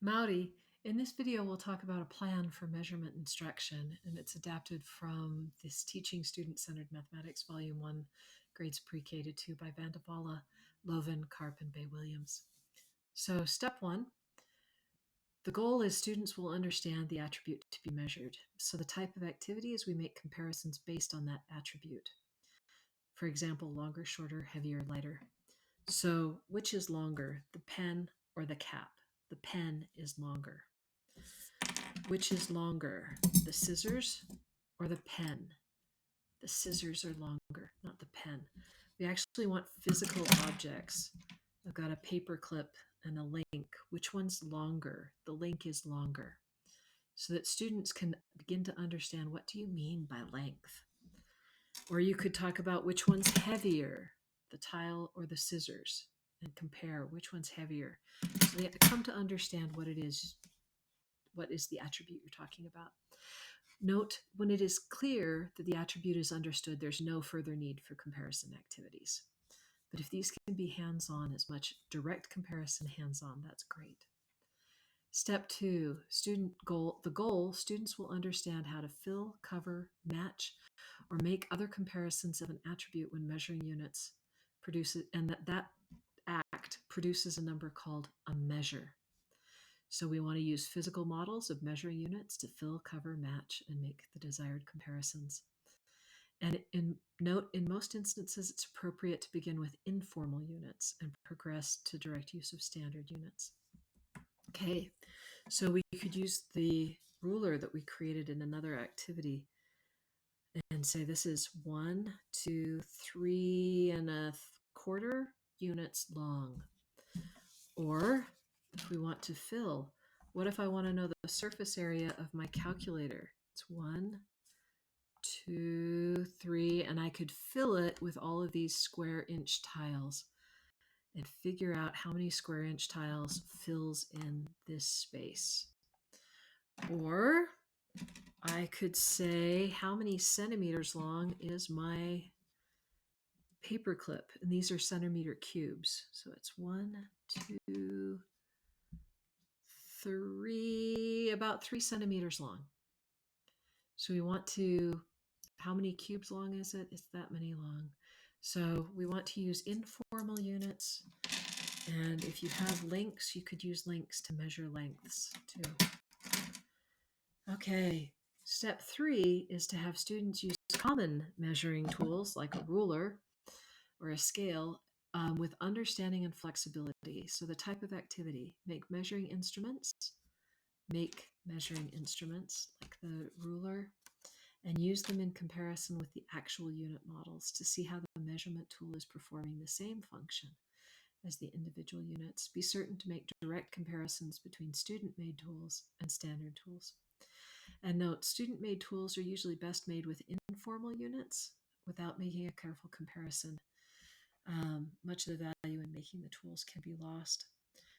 Maori. In this video, we'll talk about a plan for measurement instruction, and it's adapted from this Teaching Student-Centered Mathematics Volume 1, Grades Pre-K to 2 by Vandevala, Loven, Karp, and Bay-Williams. So step 1, the goal is students will understand the attribute to be measured. So the type of activity is we make comparisons based on that attribute. For example, longer, shorter, heavier, lighter. So which is longer, the pen or the cap? The pen is longer. Which is longer, the scissors or the pen? The scissors are longer, not the pen. We actually want physical objects. I've got a paper clip and a link. Which one's longer? The link is longer. So that students can begin to understand, what do you mean by length? Or you could talk about which one's heavier, the tile or the scissors, and compare which one's heavier. So they come to understand what it is. What is the attribute you're talking about? Note, when it is clear that the attribute is understood, there's no further need for comparison activities. But if these can be hands-on, as much direct comparison hands-on, that's great. Step 2, the goal, students will understand how to fill, cover, match, or make other comparisons of an attribute when measuring units, and that act produces a number called a measure. So we want to use physical models of measuring units to fill, cover, match, and make the desired comparisons. And note, in most instances, it's appropriate to begin with informal units and progress to direct use of standard units. Okay, so we could use the ruler that we created in another activity and say this is 1, 2, 3.25 units long. Or if we want to fill, what if I want to know the surface area of my calculator? It's 1, 2, 3, and I could fill it with all of these square inch tiles and figure out how many square inch tiles fills in this space. Or I could say, how many centimeters long is my paper clip? And these are centimeter cubes. So it's 1, 2, 3, about 3 centimeters long. So we want to, how many cubes long is it? It's that many long. So we want to use informal units. And if you have links, you could use links to measure lengths too. Okay, step 3 is to have students use common measuring tools like a ruler or a scale with understanding and flexibility. So the type of activity, make measuring instruments like the ruler, and use them in comparison with the actual unit models to see how the measurement tool is performing the same function as the individual units. Be certain to make direct comparisons between student-made tools and standard tools. And note, student-made tools are usually best made with informal units without making a careful comparison. Much of the value in making the tools can be lost.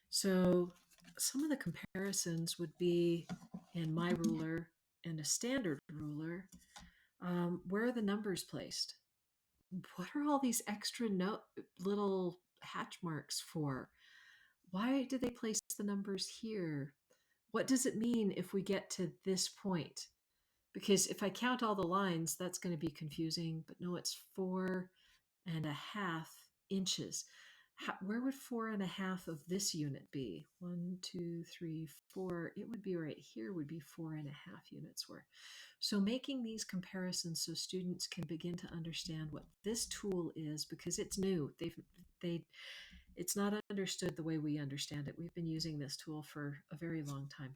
So some of the comparisons would be in my ruler and a standard ruler. Where are the numbers placed? What are all these extra little hatch marks for? Why did they place the numbers here? What does it mean if we get to this point? Because if I count all the lines, that's going to be confusing. But no, it's 4.5 inches. Where would 4.5 of this unit be? 1, 2, 3, 4. It would be right here would be 4.5 units worth. So making these comparisons so students can begin to understand what this tool is, because it's new. It's not understood the way we understand it. We've been using this tool for a very long time.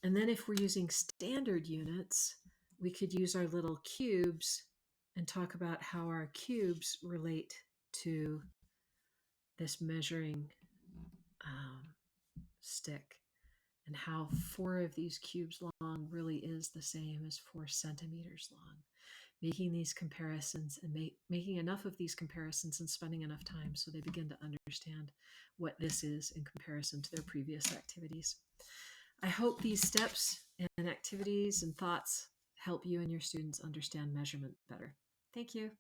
And then if we're using standard units, we could use our little cubes and talk about how our cubes relate to this measuring stick, and how 4 of these cubes long really is the same as 4 centimeters long. Making these comparisons and making enough of these comparisons and spending enough time so they begin to understand what this is in comparison to their previous activities. I hope these steps and activities and thoughts help you and your students understand measurement better. Thank you.